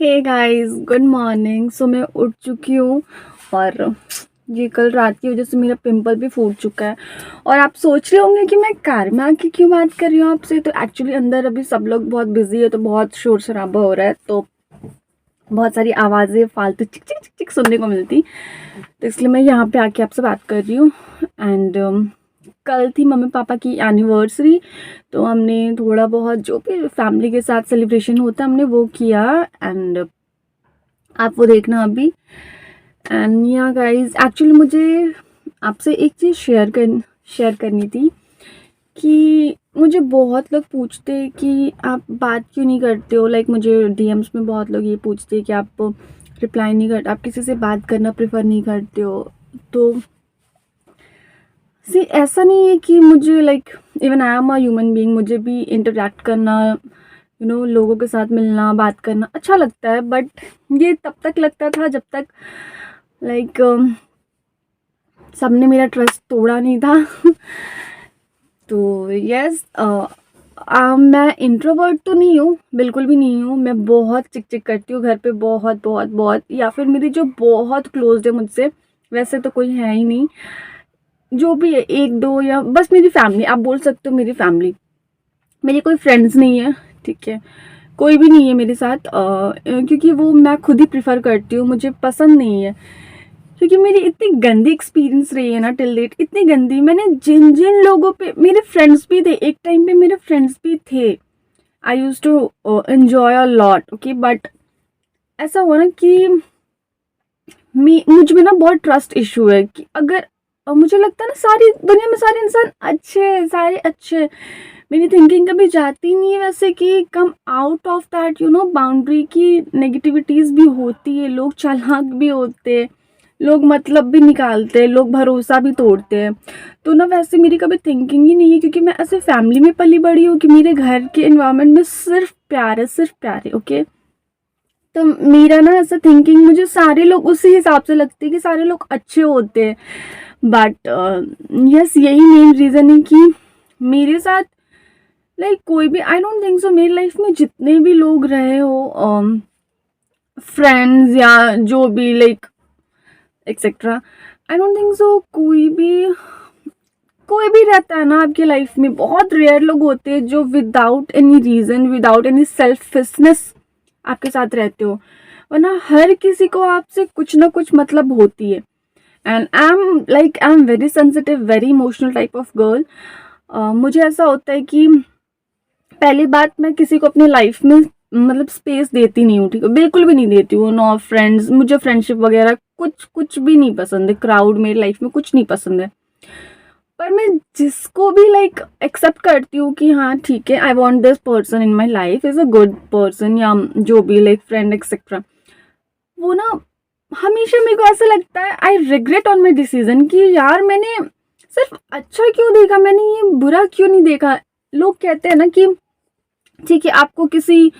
हे guys, good morning. So मैं उठ चुकी हूँ और ये कल रात की वजह से मेरा पिंपल भी फूट चुका है। और आप सोच रहे होंगे कि मैं कार की क्यों बात कर रही हूँ आपसे। तो एक्चुअली अंदर अभी सब लोग बहुत बिजी है, तो बहुत शोर शराबा हो रहा है, तो बहुत सारी आवाज़ें फालतू चिक चिक चिक चिक सुनने को मिलती। तो इसलिए मैं यहाँ पे आके आपसे बात कर रही हूँ। एंड कल थी मम्मी पापा की एनिवर्सरी, तो हमने थोड़ा बहुत जो भी फैमिली के साथ सेलिब्रेशन होता है हमने वो किया। एंड आप वो देखना अभी। एंड या गाइस, एक्चुअली मुझे आपसे एक चीज़ शेयर करनी थी कि मुझे बहुत लोग पूछते हैं कि आप बात क्यों नहीं करते हो। लाइक मुझे डीएम्स में बहुत लोग ये पूछते हैं कि आप रिप्लाई नहीं करते, आप किसी से बात करना प्रेफर नहीं करते हो। तो सी ऐसा नहीं है कि मुझे like even I am a human being, मुझे भी इंटरेक्ट करना, लोगों के साथ मिलना बात करना अच्छा लगता है। बट ये तब तक लगता था जब तक लाइक सबने मेरा ट्रस्ट तोड़ा नहीं था। तो यस, मैं इंट्रोवर्ट तो नहीं हूँ, बिल्कुल भी नहीं हूँ। मैं बहुत चिक चिक करती हूँ घर पे, बहुत बहुत बहुत। या फिर मेरी जो बहुत क्लोज है मुझसे, वैसे तो कोई है ही नहीं। जो भी है एक दो, या बस मेरी फैमिली, आप बोल सकते हो मेरी फैमिली। मेरी कोई फ्रेंड्स नहीं है, ठीक है, कोई भी नहीं है मेरे साथ। क्योंकि वो मैं खुद ही प्रिफर करती हूँ, मुझे पसंद नहीं है। क्योंकि मेरी इतनी गंदी एक्सपीरियंस रही है ना टिल डेट, इतनी गंदी। मैंने जिन जिन लोगों पे, मेरे फ्रेंड्स भी थे एक टाइम पे, मेरे फ्रेंड्स भी थे, I use to enjoy a lot, okay. But ऐसा हुआ ना कि मुझ में ना बहुत ट्रस्ट इशू है कि अगर मुझे लगता है ना सारी दुनिया में सारे इंसान अच्छे, सारे अच्छे। मेरी थिंकिंग कभी जाती नहीं है वैसे कि come out of that boundary की नेगेटिविटीज़ भी होती है। लोग चालाक भी होते हैं, लोग मतलब भी निकालते हैं, लोग भरोसा भी तोड़ते हैं। तो ना वैसे मेरी कभी थिंकिंग ही नहीं है, क्योंकि मैं ऐसे फैमिली में पली बड़ी हूँ कि मेरे घर के एनवायरनमेंट में सिर्फ प्यार है, सिर्फ प्यार है, ओके। तो मेरा ना ऐसा थिंकिंग, मुझे सारे लोग उसी हिसाब से लगते हैं कि सारे लोग अच्छे होते हैं। बट यस, यही मेन रीज़न है कि मेरे साथ लाइक कोई भी, आई डोंट थिंक सो मेरी लाइफ में जितने भी लोग रहे हो, फ्रेंड्स या जो भी like etcetera, I don't think so कोई भी रहता है ना आपकी लाइफ में। बहुत रेयर लोग होते हैं जो without any reason, without any selfishness आपके साथ रहते हो, वरना हर किसी को आपसे कुछ ना कुछ मतलब होती है। And I am very sensitive, very emotional type of girl. मुझे ऐसा होता है कि पहली बात, मैं किसी को अपनी लाइफ में मतलब स्पेस देती नहीं हूँ, ठीक है, बिल्कुल भी नहीं देती हूँ। नो फ्रेंड्स, मुझे फ्रेंडशिप वगैरह कुछ कुछ भी नहीं पसंद है। क्राउड मेरी लाइफ में कुछ नहीं पसंद है। पर मैं जिसको भी लाइक एक्सेप्ट करती हूँ कि हाँ ठीक है, I want this person in my life, is a good person, या जो भी लाइक फ्रेंड एक्सेट्रा, वो ना हमेशा मेरे को ऐसा लगता है, I regret on my decision कि यार मैंने सिर्फ अच्छा क्यों देखा, मैंने ये बुरा क्यों नहीं देखा। लोग कहते हैं ना कि ठीक है, आपको किसी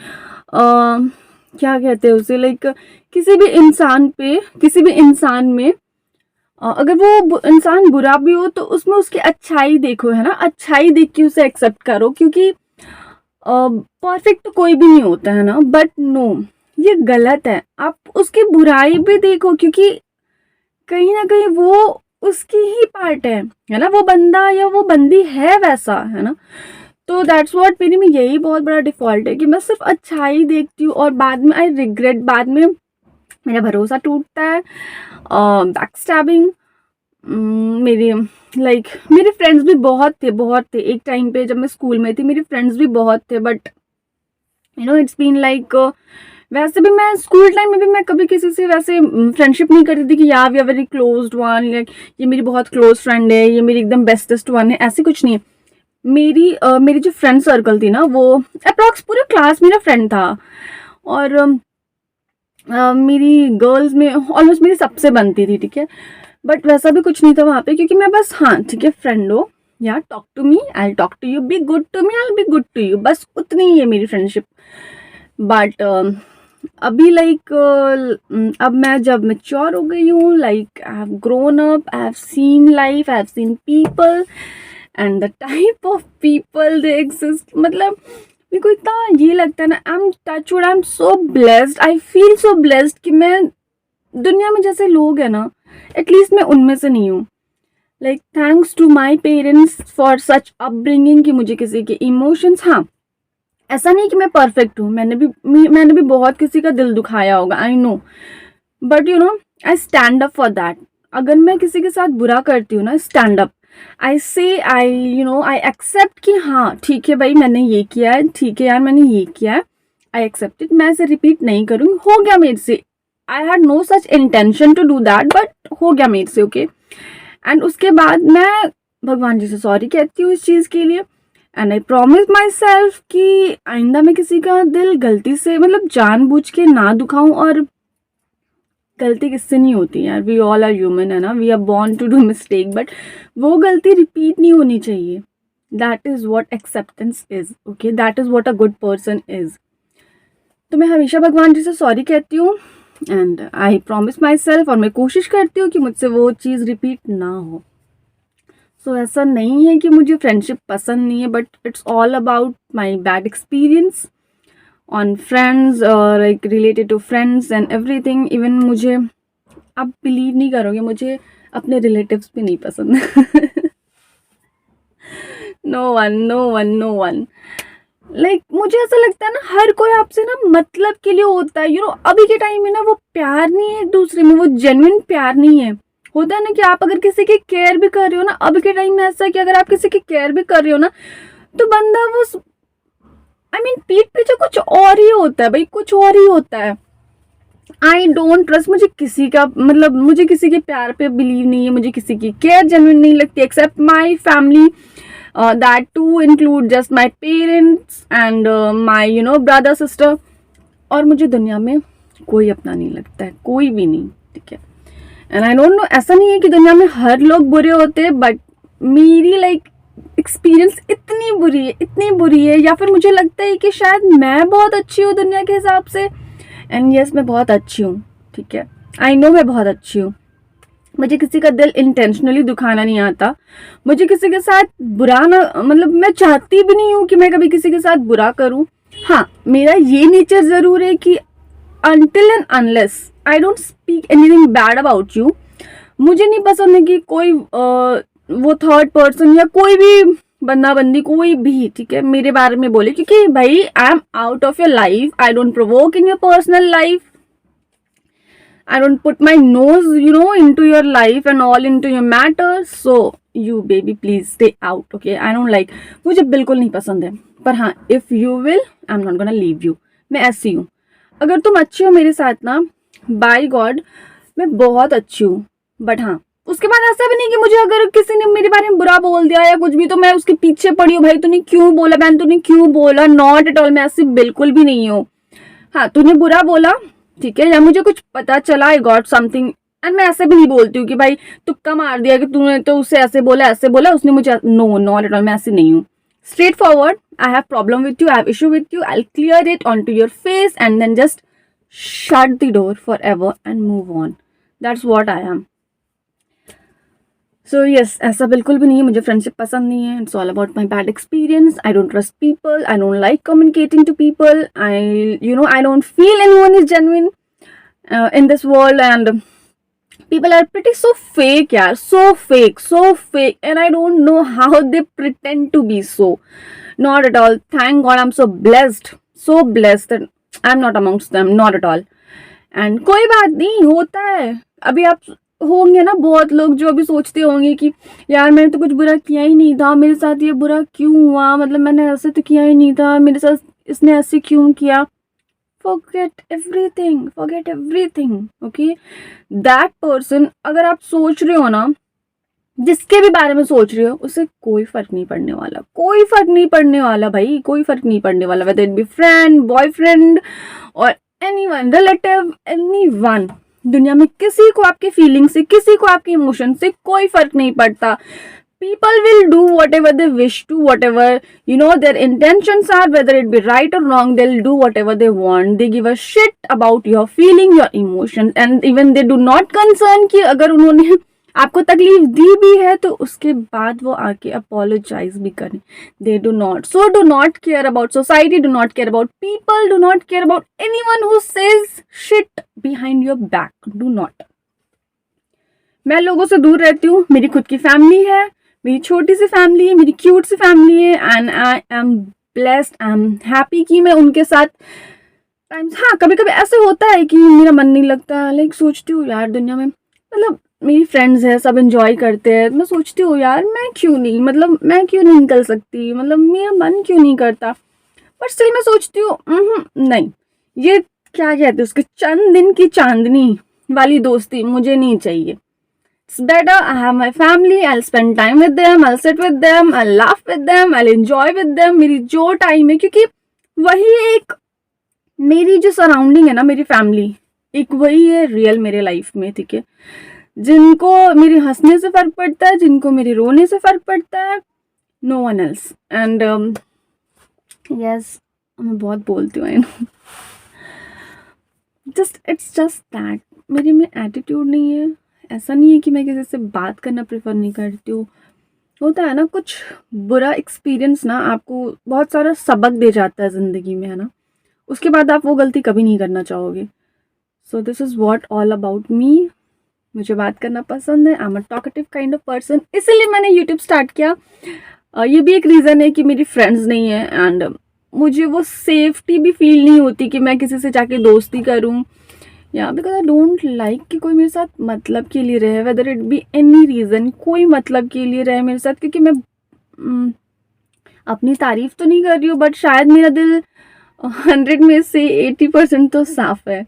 क्या कहते हैं उसे, लाइक किसी भी इंसान पे, किसी भी इंसान में अगर वो इंसान बुरा भी हो तो उसमें उसकी अच्छाई देखो, है ना, अच्छाई देख के उसे एक्सेप्ट करो। क्योंकि परफेक्ट तो कोई भी नहीं होता है ना। बट नो, ये गलत है। आप उसकी बुराई भी देखो, क्योंकि कहीं ना कहीं वो उसकी ही पार्ट है ना, वो बंदा या वो बंदी है वैसा, है ना। तो दैट्स व्हाट, मेरे में यही बहुत बड़ा डिफॉल्ट है कि मैं सिर्फ अच्छाई देखती हूँ और बाद में आई रिग्रेट, बाद में मेरा भरोसा टूटता है। बैक स्टैबिंग, मेरे लाइक मेरे फ्रेंड्स भी बहुत थे एक टाइम पे, जब मैं स्कूल में थी मेरे फ्रेंड्स भी बहुत थे। बट इट्स बीन लाइक, वैसे भी मैं स्कूल टाइम में भी मैं कभी किसी से वैसे फ्रेंडशिप नहीं करती थी कि यार we are very closed one, like ये मेरी बहुत क्लोज फ्रेंड है, ये मेरी एकदम बेस्टेस्ट वन है, ऐसी कुछ नहीं है। मेरी जो फ्रेंड सर्कल थी ना, वो अप्रॉक्स पूरे क्लास मेरा फ्रेंड था। और मेरी गर्ल्स में ऑलमोस्ट मेरी सबसे बनती थी, ठीक है। बट वैसा भी कुछ नहीं था वहाँ पे, क्योंकि मैं बस, हाँ ठीक है, फ्रेंड हो, या talk to me, I talk to you, be good to me, I be good to you, बस उतनी ही है मेरी फ्रेंडशिप। बट अभी लाइक अब मैं जब मेच्योर हो गई हूँ, like I have grown up, I have seen life, I have seen people and the type of people they exist. मतलब मेरे को इतना ये लगता है ना, I am touchwood, I am so blessed, I feel so blessed कि मैं दुनिया में जैसे लोग हैं ना, एटलीस्ट मैं उनमें से नहीं हूँ। Like thanks to my parents for such upbringing कि मुझे किसी के इमोशंस, हाँ ऐसा नहीं कि मैं परफेक्ट हूँ, मैंने भी बहुत किसी का दिल दुखाया होगा, I know, but you know I stand up for that. अगर मैं किसी के साथ बुरा करती हूँ ना, स्टैंड अप, आई से आई एक्सेप्ट कि हाँ ठीक है भाई मैंने ये किया है, ठीक है यार मैंने ये किया है, आई एक्सेप्ट इट, मैं इसे रिपीट नहीं करूँगी, हो गया मेरे से, I had no such intention to do that, but हो गया मेरे से, ओके। एंड उसके बाद मैं भगवान जी से सॉरी कहती हूँ इस चीज़ के लिए, and I promise myself कि आइंदा मैं किसी का दिल गलती से, मतलब जानबूझ के ना दुखाऊं। और गलती किससे नहीं होती यार, वी ऑल आर ह्यूमन है ना, we are born to do mistake, but वो गलती रिपीट नहीं होनी चाहिए। That is what acceptance is, okay, that is what a good person is. तो मैं हमेशा भगवान जी से सॉरी कहती हूँ and I promise myself, और मैं कोशिश करती हूँ कि मुझसे वो चीज़ रिपीट ना हो। सो ऐसा नहीं है कि मुझे फ्रेंडशिप पसंद नहीं है, but it's all about my bad experience on friends, like related to friends and everything. Even मुझे, आप बिलीव नहीं करोगे, मुझे अपने रिलेटिव्स भी नहीं पसंद। No one, no one, no one. Like मुझे ऐसा लगता है ना, हर कोई आपसे ना मतलब के लिए होता है, यू नो। अभी के टाइम में ना वो प्यार नहीं है एक दूसरे में, वो जेन्युइन प्यार नहीं है। होता है ना कि आप अगर किसी की केयर भी कर रहे हो ना, अभी के टाइम में ऐसा है कि अगर आप किसी की केयर भी कर रहे हो ना, तो बंदा वो पीठ पीछे कुछ और ही होता है भाई, कुछ और ही होता है। आई डोंट ट्रस्ट, मुझे किसी का, मतलब मुझे किसी के प्यार पे बिलीव नहीं है, मुझे किसी की केयर जेन्युइन नहीं लगती, except my family, that too include just my parents and my brother sister. और मुझे दुनिया में कोई अपना नहीं लगता है, कोई भी नहीं, ठीक है। एंड आई डोंट नो, ऐसा नहीं है कि दुनिया में हर लोग बुरे होते हैं, बट मेरी लाइक एक्सपीरियंस इतनी बुरी है, या फिर मुझे लगता है कि शायद मैं बहुत अच्छी हूँ दुनिया के हिसाब से। एंड यस, मैं बहुत अच्छी हूँ, ठीक है, आई नो मैं बहुत अच्छी हूँ। मुझे किसी का दिल इंटेंशनली दुखाना नहीं आता, मुझे किसी के साथ बुरा ना, मतलब मैं चाहती भी नहीं हूँ कि मैं कभी किसी के साथ बुरा करूँ। हाँ, मेरा ये नेचर ज़रूर है कि until and unless I don't speak anything bad about you, मुझे नहीं पसंद है कि कोई वो थर्ड पर्सन या कोई भी बंदा बंदी कोई भी, ठीक है, मेरे बारे में बोले, क्योंकि भाई I am out of your life, I don't provoke in your personal life, I don't put my nose, into your life and all into your matters. So you baby, please stay out, okay? I don't like, मुझे बिल्कुल नहीं पसंद है। पर हाँ, if you will, I'm not gonna leave you. मैं ऐसी हूँ। अगर तुम अच्छी हो मेरे साथ ना, बाय गॉड मैं बहुत अच्छी हूँ। बट हाँ, उसके बाद ऐसा भी नहीं कि मुझे अगर किसी ने मेरे बारे में बुरा बोल दिया या कुछ भी, तो मैं उसके पीछे पड़ी हूँ, भाई तूने क्यों बोला बहन, तूने क्यों बोला, नॉट एट ऑल, मैं ऐसी बिल्कुल भी नहीं हूँ। हाँ, तूने बुरा बोला, ठीक है, या मुझे कुछ पता चला, आई गॉट समथिंग, एंड मैं ऐसे भी नहीं बोलती हूँ कि भाई तुक्का मार दिया कि तूने तो उसे ऐसे बोला उसने मुझे, नो, नॉट एट ऑल, मैं ऐसी नहीं हूँ। Straightforward, I have problem with you, I have issue with you, I will clear it on to your face and then just shut the door forever and move on. That's what I am. So yes, ऐसा बिल्कुल भी नहीं है, मुझे friendship पसंद नहीं है, it's all about my bad experience, I don't trust people, I don't like communicating to people, I don't feel anyone is genuine in this world, and people are pretty so fake, yaar, so fake, and I don't know how they pretend to be so. Not at all. Thank God I'm so blessed that I'm not amongst them, not at all. And कोई बात नहीं, होता है। अभी आप होंगे ना बहुत लोग जो अभी सोचते होंगे कि यार मैंने तो कुछ बुरा किया ही नहीं था, मेरे साथ ये बुरा क्यों हुआ, मतलब मैंने ऐसे तो किया ही नहीं था, मेरे साथ इसने ऐसे क्यों किया। forget everything, okay? That person, अगर आप सोच रहे हो ना, जिसके भी बारे में सोच रहे हो, उससे कोई फर्क नहीं पड़ने वाला, भाई कोई फर्क नहीं पड़ने वाला, whether it be friend, boyfriend और anyone, relative, anyone। दुनिया में किसी को आपके फीलिंग से, किसी को आपके इमोशन से कोई फर्क नहीं पड़ता। People will do whatever they wish to, whatever their intentions are, whether it be right or wrong, they'll do whatever they want. They give a shit about your feeling, your emotions, and even they do not concern कि अगर उन्होंने आपको तकलीफ दी भी है तो उसके बाद वो आके अपोलोजाइज भी करें. They do not care about society, do not care about people, do not care about anyone who says shit behind your back. Do not. मैं लोगों से दूर रहती हूँ. मेरी खुद की फैमिली है, मेरी छोटी सी फैमिली है, मेरी क्यूट सी फैमिली है, and I am blessed, I am happy कि मैं उनके साथ टाइम्स. हाँ, कभी कभी ऐसे होता है कि मेरा मन नहीं लगता. लाइक सोचती हूँ यार दुनिया में मतलब मेरी फ्रेंड्स है, सब एंजॉय करते हैं. मैं सोचती हूँ यार मैं क्यों नहीं, मतलब मैं क्यों नहीं निकल सकती, मतलब मेरा मन क्यों नहीं करता. बट स्टिल मैं सोचती हूँ नहीं, ये क्या कहते हैं उसके, चंद दिन की चांदनी वाली दोस्ती मुझे नहीं चाहिए. It's better I have my family, I'll spend time with them, I'll sit with them, I'll laugh with them, I'll enjoy with them. मेरी जो टाइम है, क्योंकि वही एक मेरी जो सराउंडिंग है ना, मेरी फैमिली, एक वही है रियल मेरे लाइफ में. ठीक है, जिनको मेरे हंसने से फर्क पड़ता है, जिनको मेरे रोने से फर्क पड़ता है, no one else. And yes, मैं बहुत बोलती हूँ, I know. It's just that मेरे में एटीट्यूड नहीं है. ऐसा नहीं है कि मैं किसी से बात करना प्रेफर नहीं करती हूँ. होता है ना कुछ बुरा एक्सपीरियंस ना आपको बहुत सारा सबक दे जाता है ज़िंदगी में, है ना. उसके बाद आप वो गलती कभी नहीं करना चाहोगे. So this is what all about me. मुझे बात करना पसंद है. I am a talkative kind of person, इसीलिए मैंने यूट्यूब स्टार्ट किया. ये भी एक रीज़न है कि मेरी फ्रेंड्स नहीं है, एंड मुझे वो सेफ्टी भी फील नहीं होती कि मैं किसी से जाके दोस्ती करूँ, या बिकॉज आई डोंट लाइक कि कोई मेरे साथ मतलब के लिए रहे, whether it be any reason, कोई मतलब के लिए रहे मेरे साथ. क्योंकि मैं अपनी तारीफ तो नहीं कर रही हूँ, बट शायद मेरा दिल 100 में से 80% तो साफ है,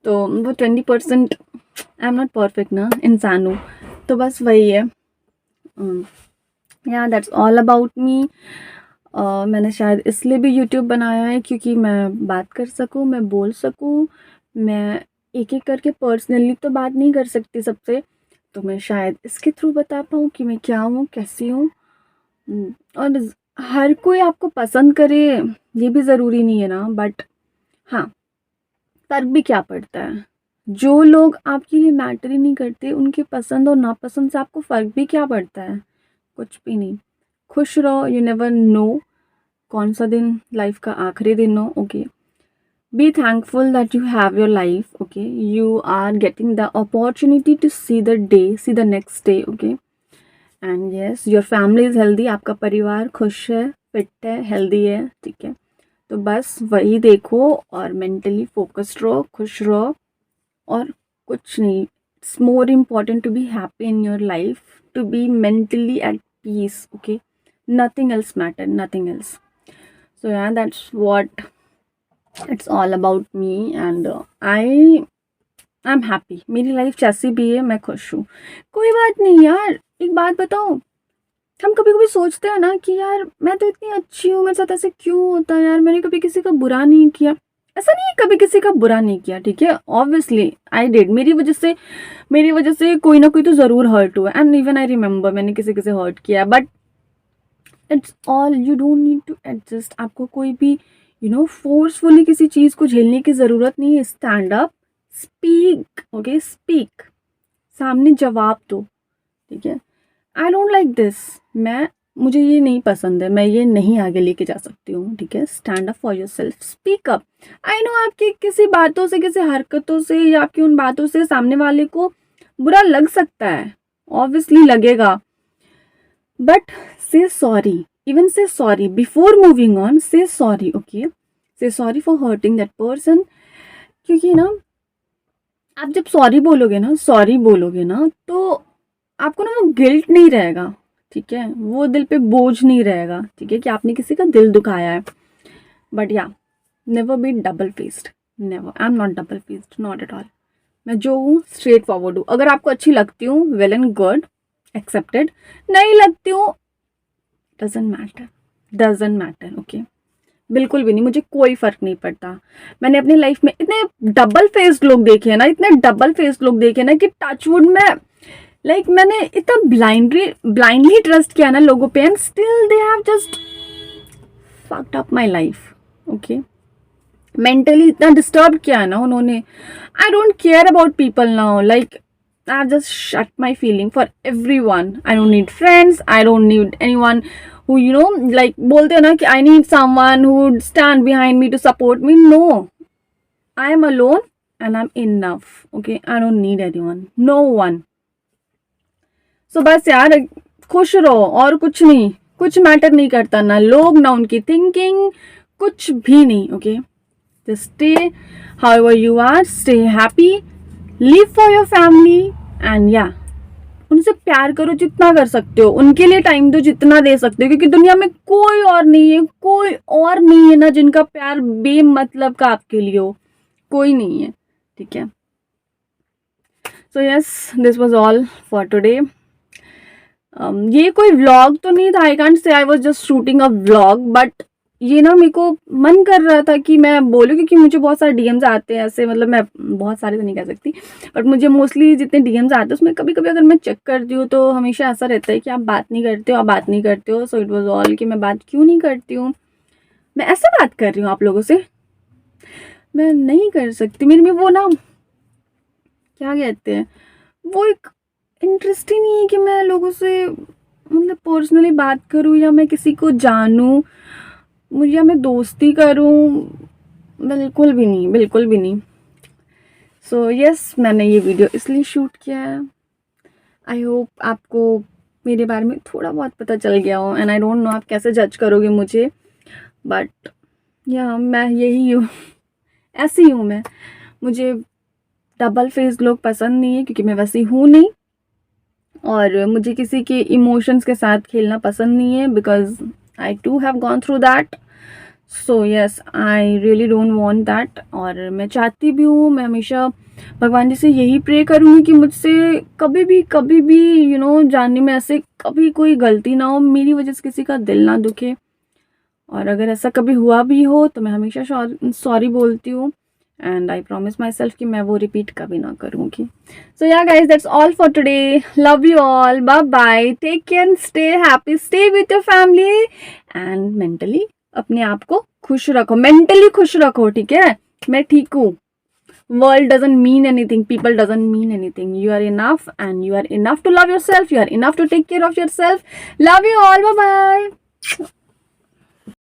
तो वो 20% आई एम नॉट परफेक्ट ना, इंसान हूँ. तो बस वही है. या दैट्स ऑल अबाउट मी. मैंने शायद इसलिए भी यूट्यूब बनाया है क्योंकि मैं बात कर सकूँ, मैं बोल सकूँ. मैं एक एक करके पर्सनली तो बात नहीं कर सकती सबसे, तो मैं शायद इसके थ्रू बता पाऊँ कि मैं क्या हूँ, कैसी हूँ. और हर कोई आपको पसंद करे ये भी ज़रूरी नहीं है ना. बट हाँ, फ़र्क भी क्या पड़ता है. जो लोग आपके लिए मैटर ही नहीं करते, उनके पसंद और नापसंद से आपको फ़र्क भी क्या पड़ता है. कुछ भी नहीं. खुश रहो. यू नेवर नो कौन सा दिन लाइफ का आखिरी दिन हो. Okay, be thankful that you have your life. Okay, you are getting the opportunity to see the day, see the next day. Okay, and yes, your family is healthy. आपका परिवार खुश है, फिट है, healthy है. ठीक है, तो बस वही देखो और मेंटली फोकस्ड रहो, खुश रहो, और कुछ नहीं. It's more important to be happy in your life, to be mentally at peace. Okay, nothing else matter, nothing else. So yeah, that's what it's all about me, and I'm happy. मेरी life जैसी भी है, मैं खुश हूँ. कोई बात नहीं यार. एक बात बताओ, हम कभी कभी सोचते हैं ना कि यार मैं तो इतनी अच्छी हूँ, मेरे साथ ऐसे क्यों होता है यार, मैंने कभी किसी का बुरा नहीं किया. ऐसा नहीं है कभी किसी का बुरा नहीं किया. ठीक है, ऑब्वियसली आई डिड. मेरी वजह से कोई ना कोई तो ज़रूर हर्ट हुआ, एंड इवन आई रिमेंबर मैंने किसी किसी हर्ट किया. But it's all, you don't need to adjust. आपको कोई भी फोर्सफुली किसी चीज़ को झेलने की ज़रूरत नहीं है. Stand up, speak. Okay, speak, सामने जवाब दो. ठीक है, आई डोंट लाइक दिस. मुझे ये नहीं पसंद है, मैं ये नहीं आगे लेके जा सकती हूँ. ठीक है, stand up for your self, speak up. I know आपकी किसी बातों से, किसी हरकतों से, या आपकी उन बातों से सामने वाले को बुरा लग सकता है, ऑब्वियसली लगेगा. But say sorry, even say sorry before moving on. Say sorry. Okay, say sorry for hurting that person. क्योंकि ना आप जब सॉरी बोलोगे ना, तो आपको ना वो गिल्ट नहीं रहेगा. ठीक है, वो दिल पे बोझ नहीं रहेगा. ठीक है, कि आपने किसी का दिल दुखाया है. बट या, never be double faced. Never. I am not double faced, not at all. मैं जो हूँ स्ट्रेट फॉरवर्ड हूँ. अगर आपको अच्छी लगती हूँ, वेल एंड गुड, एक्सेप्टेड. नहीं लगती हूँ, डजेंट मैटर. ओके, बिल्कुल भी नहीं. मुझे कोई फ़र्क नहीं पड़ता. मैंने अपनी लाइफ में इतने डबल फेस्ड लोग देखे हैं ना, कि टचवुड में मैंने इतना ब्लाइंडली ट्रस्ट किया ना लोगों पे, and still they have just fucked up my life. Okay, mentally इतना डिस्टर्ब किया है ना उन्होंने. I don't care about people now. I've just shut my feeling for everyone. I don't need friends. I don't need anyone who, like bolte hai na ki I need someone who would stand behind me to support me. No, I am alone and I'm enough. Okay, I don't need anyone. No one. So बस यार खुश रहो और कुछ नहीं, कुछ matter नहीं करता, ना लोग ना उनकी थिंकिंग, कुछ भी नहीं. Okay, just stay however you are, stay happy, live for your family and yeah, उनसे प्यार करो जितना कर सकते हो, उनके लिए टाइम दो जितना दे सकते हो, क्योंकि दुनिया में कोई और नहीं है, कोई और नहीं है ना जिनका प्यार बेमतलब का आपके लिए हो, कोई नहीं है. ठीक है. So yes, this was all for today. ये कोई व्लॉग तो नहीं था, I can't say I was just shooting a vlog, but ये ना मेरे को मन कर रहा था कि मैं बोलूँ, क्योंकि मुझे बहुत सारे डीएम्स आते हैं ऐसे, मतलब मैं बहुत सारे तो नहीं कह सकती, बट मुझे मोस्टली जितने डीएम्स आते हैं उसमें कभी कभी अगर मैं चेक करती हूँ तो हमेशा ऐसा रहता है कि आप बात नहीं करते हो, आप बात नहीं करते हो. सो इट वॉज ऑल कि मैं बात क्यों नहीं करती हूँ, मैं ऐसे बात कर रही हूँ आप लोगों से, मैं नहीं कर सकती. मेरे में वो ना क्या कहते हैं, वो एक इंटरेस्ट ही नहीं है कि मैं लोगों से मतलब पर्सनली बात करूँ या मैं किसी को जानूँ, मुझे या मैं दोस्ती करूँ, बिल्कुल भी नहीं, बिल्कुल भी नहीं. सो यस, मैंने ये वीडियो इसलिए शूट किया है. आई होप आपको मेरे बारे में थोड़ा बहुत पता चल गया हो, एंड आई डोंट नो आप कैसे जज करोगे मुझे, बट या मैं यही हूँ, ऐसी हूँ मैं. मुझे डबल फेस लोग पसंद नहीं है, क्योंकि मैं वैसी हूँ नहीं, और मुझे किसी के इमोशंस के साथ खेलना पसंद नहीं है, because I too have gone through that. So yes, I really don't want that. और मैं चाहती भी हूँ, मैं हमेशा भगवान जी से यही प्रे करूँगी कि मुझसे कभी भी जानने में ऐसे कभी कोई गलती ना हो, मेरी वजह से किसी का दिल ना दुखे. और अगर ऐसा कभी हुआ भी हो तो मैं हमेशा सॉरी बोलती हूँ, and I promise myself कि मैं वो रिपीट कभी ना करूँगी. So yeah guys, that's all for today. Love you all, bye bye, take care and stay happy, stay with your family, and mentally अपने आप को खुश रखो, मेंटली खुश रखो. ठीक है, मैं ठीक हूँ. World doesn't mean anything, people doesn't mean anything. You are enough, and you are enough to love yourself, you are enough to take care of yourself. Love you all, bye bye.